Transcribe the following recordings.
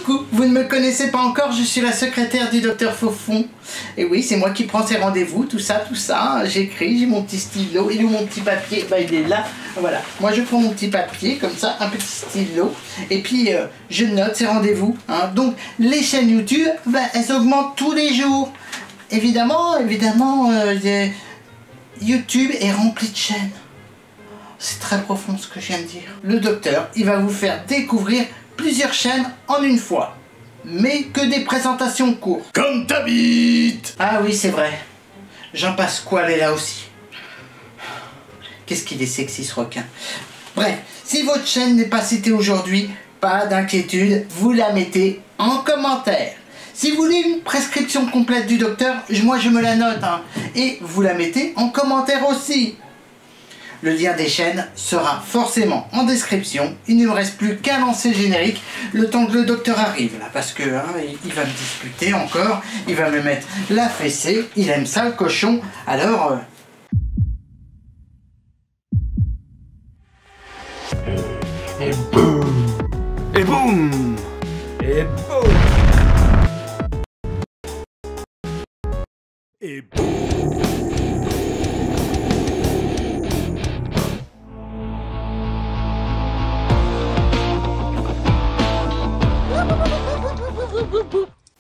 Coucou, vous ne me connaissez pas encore, je suis la secrétaire du docteur Fofon. Et oui, c'est moi qui prends ses rendez-vous, tout ça. J'écris, j'ai mon petit stylo. Il est où mon petit papier? Bah, il est là. Voilà. Moi, je prends mon petit papier, comme ça, un petit stylo. Et puis, je note ces rendez-vous. Hein. Donc, les chaînes YouTube, bah, elles augmentent tous les jours. Évidemment, YouTube est rempli de chaînes. C'est très profond ce que je viens de dire. Le docteur, il va vous faire découvrir plusieurs chaînes en une fois. Mais que des présentations courtes. Comme ta bite! Ah oui, c'est vrai. Jean-Pasquale est là aussi. Qu'est-ce qu'il est sexy ce requin. Bref, si votre chaîne n'est pas citée aujourd'hui, pas d'inquiétude, vous la mettez en commentaire. Si vous voulez une prescription complète du docteur, moi je me la note. Hein, et vous la mettez en commentaire aussi. Le lien des chaînes sera forcément en description. Il ne me reste plus qu'à lancer le générique le temps que le docteur arrive là, parce que hein, il va me disputer encore, il va me mettre la fessée, il aime ça le cochon, alors... Et boum! Et boum! Et boum! Et boum!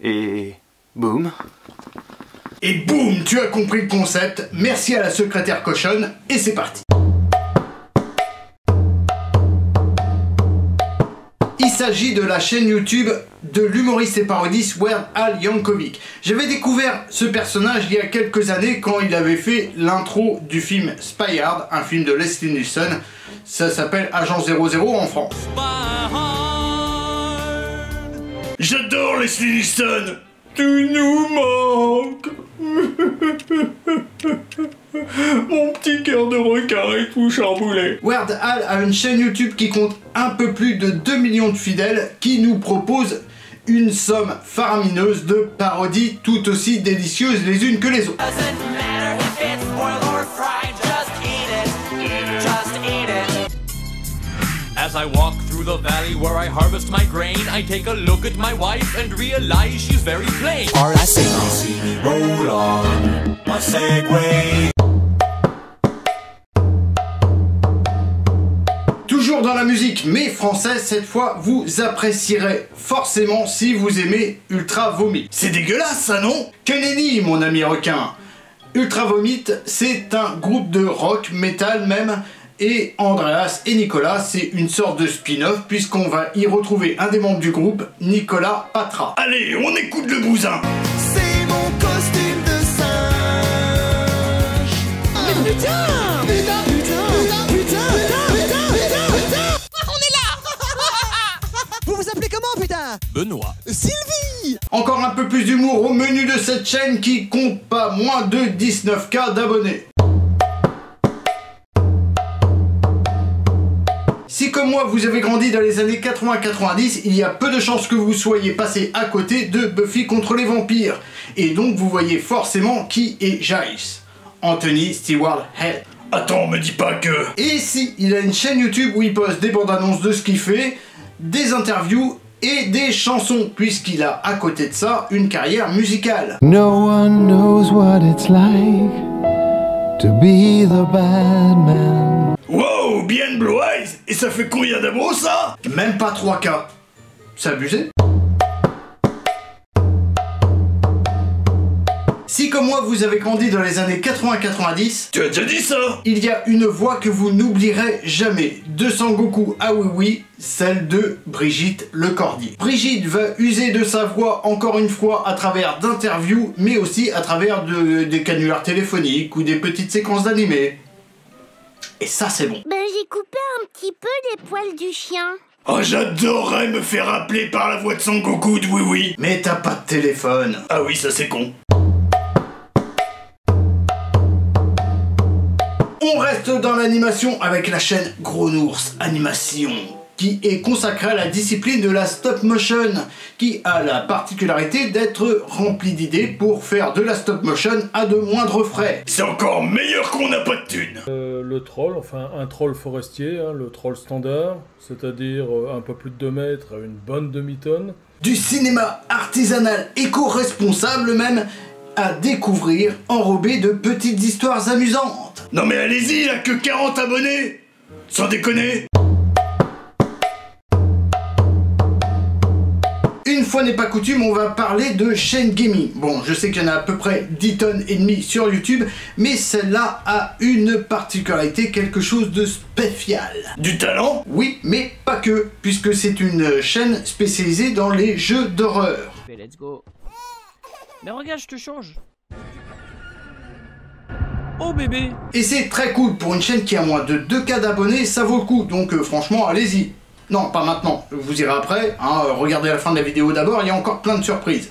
Et boum. Et boum, tu as compris le concept. Merci à la secrétaire cochonne et c'est parti. Il s'agit de la chaîne YouTube de l'humoriste et parodiste Weird Al Yankovic. J'avais découvert ce personnage il y a quelques années quand il avait fait l'intro du film Spy Hard, un film de Leslie Nielsen. Ça s'appelle Agent 00 en France. J'adore Leslie Nielsen. Tu nous manques. Mon petit cœur de requin est tout chamboulé. Weird Al a une chaîne YouTube qui compte un peu plus de 2 millions de fidèles qui nous propose une somme faramineuse de parodies tout aussi délicieuses les unes que les autres. As I walk through the valley where I harvest my grain, I take a look at my wife and realize she's very plain. Or I say, see me roll on my Segway. Toujours dans la musique, mais française cette fois, vous apprécierez forcément si vous aimez Ultra Vomit. C'est dégueulasse ça, non? Que nenni, mon ami requin. Ultra Vomit, c'est un groupe de rock, metal même, et Andreas et Nicolas, c'est une sorte de spin-off puisqu'on va y retrouver un des membres du groupe, Nicolas Patra. Allez, on écoute le bousin. C'est mon costume de singe. Mais putain! On est là! Vous vous appelez comment, putain? Benoît. Sylvie! Encore un peu plus d'humour au menu de cette chaîne qui compte pas moins de 19K d'abonnés. Si comme moi vous avez grandi dans les années 80-90, il y a peu de chances que vous soyez passé à côté de Buffy contre les vampires. Et donc vous voyez forcément qui est Giles. Anthony Stewart Head. Attends, me dis pas que... Et si, il a une chaîne YouTube où il poste des bandes annonces de ce qu'il fait, des interviews et des chansons, puisqu'il a à côté de ça une carrière musicale. No one knows what it's like to be the bad man. Wow, bien Blue Eyes. Et ça fait combien d'abos ça? Même pas 3K. C'est abusé. Si comme moi vous avez grandi dans les années 80-90, Tu as déjà dit ça? il y a une voix que vous n'oublierez jamais de Sangoku ah oui oui, celle de Brigitte Lecordier. Brigitte va user de sa voix encore une fois à travers d'interviews, mais aussi à travers des canulars téléphoniques ou des petites séquences d'animés. Et ça c'est bon. Ben j'ai coupé un petit peu les poils du chien. Oh, j'adorerais me faire appeler par la voix de Sangoku de Oui Oui. Mais t'as pas de téléphone. Ah oui, ça c'est con. On reste dans l'animation avec la chaîne Gros Nours Animation. qui est consacré à la discipline de la stop motion, qui a la particularité d'être rempli d'idées pour faire de la stop motion à de moindres frais. C'est encore meilleur qu'on n'a pas de thunes. Le troll, enfin un troll forestier, hein, le troll standard, c'est-à-dire un peu plus de 2 mètres, une bonne demi-tonne. Du cinéma artisanal éco-responsable même, à découvrir enrobé de petites histoires amusantes. Non mais allez-y, là, que 40 abonnés. Sans déconner. Une fois n'est pas coutume, on va parler de chaîne gaming. Bon, je sais qu'il y en a à peu près 10 tonnes et demie sur YouTube, mais celle-là a une particularité, quelque chose de spécial. Du talent? Oui, mais pas que, puisque c'est une chaîne spécialisée dans les jeux d'horreur. Let's go. Mais regarde, je te change. Oh bébé. Et c'est très cool, pour une chaîne qui a moins de 2K d'abonnés, ça vaut le coup, donc franchement, allez-y. Non, pas maintenant, vous irez après, hein, regardez la fin de la vidéo d'abord, il y a encore plein de surprises.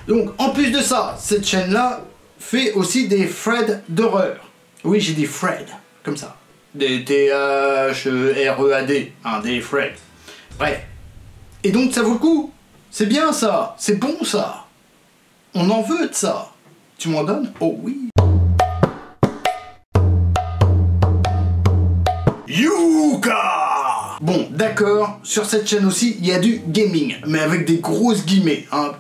Donc, en plus de ça, cette chaîne-là fait aussi des threads d'horreur. Oui, j'ai dit Fred, comme ça. Des T-H-R-E-A-D, hein, des threads. Bref. Et donc, ça vaut le coup. C'est bien ça, c'est bon ça. On en veut de ça. Tu m'en donnes? Oh oui. Yuka! Bon, d'accord, sur cette chaîne aussi, il y a du gaming, mais avec des grosses guillemets, hein.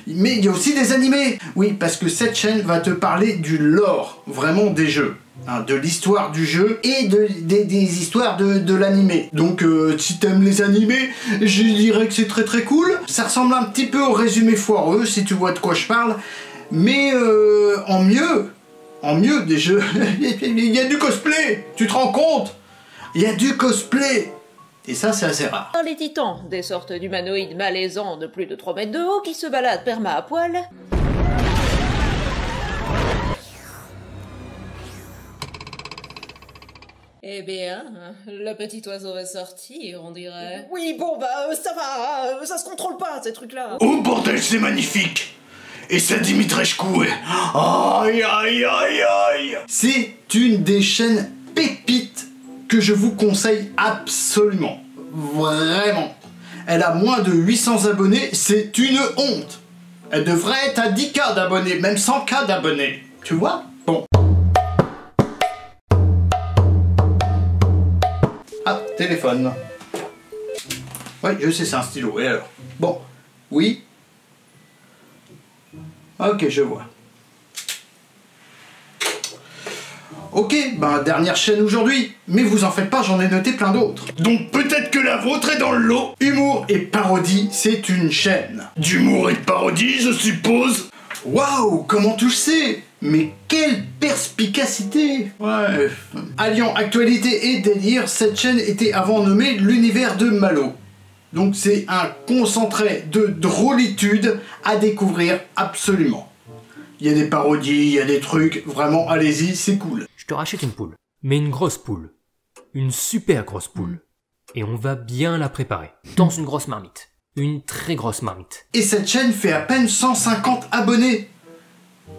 Mais il y a aussi des animés. Oui, parce que cette chaîne va te parler du lore, vraiment des jeux. Hein, de l'histoire du jeu et des histoires de l'animé. Donc, si t'aimes les animés, je dirais que c'est très très cool. Ça ressemble un petit peu au résumé foireux, si tu vois de quoi je parle. Mais en mieux des jeux. Il y a du cosplay, tu te rends compte? Il y a du cosplay. Et ça, c'est assez rare. Les titans, des sortes d'humanoïdes malaisants de plus de 3 mètres de haut qui se baladent perma à poil. Eh bien, le petit oiseau va sortir, on dirait. Oui, bon, bah, ça va, ça se contrôle pas, ces trucs-là. Oh bordel, c'est magnifique. Et ça Dimitrescu, aïe aïe aïe aïe. C'est une des chaînes pépites que je vous conseille absolument. Vraiment. Elle a moins de 800 abonnés, c'est une honte. Elle devrait être à 10K d'abonnés, même 100K d'abonnés. Tu vois? Bon. Ah, téléphone. Oui, je sais, c'est un stylo. Et alors? Bon. Oui. Ok, je vois. Ok, ben dernière chaîne aujourd'hui, mais vous en faites pas, j'en ai noté plein d'autres. Donc peut-être que la vôtre est dans le lot. Humour et parodie, c'est une chaîne. D'humour et de parodie, je suppose. Waouh, comment tu le sais? Mais quelle perspicacité! Ouais. Alliant actualité et délire, cette chaîne était avant nommée l'univers de Malo. Donc c'est un concentré de drôlitude à découvrir absolument. Il y a des parodies, il y a des trucs, vraiment allez-y, c'est cool. Je te rachète une poule, mais une grosse poule. Une super grosse poule. Et on va bien la préparer. Dans une grosse marmite. Une très grosse marmite. Et cette chaîne fait à peine 150 abonnés.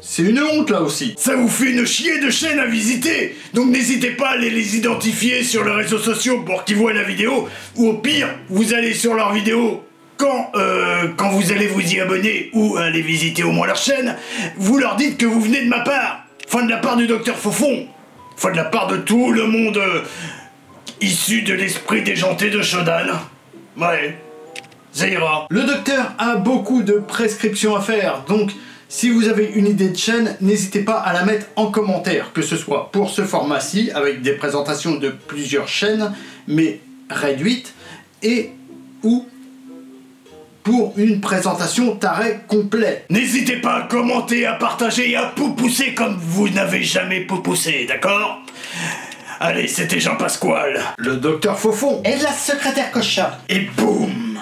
C'est une honte là aussi. Ça vous fait une chier de chaînes à visiter. Donc n'hésitez pas à aller les identifier sur les réseaux sociaux pour qu'ils voient la vidéo. Ou au pire, vous allez sur leur vidéo. Quand vous allez vous y abonner ou aller visiter au moins leur chaîne, vous leur dites que vous venez de ma part. Enfin de la part du Docteur Fofon. Enfin de la part de tout le monde issu de l'esprit déjanté de Shodan. Ouais, ça ira. Le docteur a beaucoup de prescriptions à faire, donc si vous avez une idée de chaîne, n'hésitez pas à la mettre en commentaire, que ce soit pour ce format-ci, avec des présentations de plusieurs chaînes, mais réduites, et ou pour une présentation tarée complète. N'hésitez pas à commenter, à partager et à poupousser comme vous n'avez jamais poupoussé, d'accord? Allez, c'était Jean Pasquale. Le docteur Fofon. Et la secrétaire Cochard. Et boum!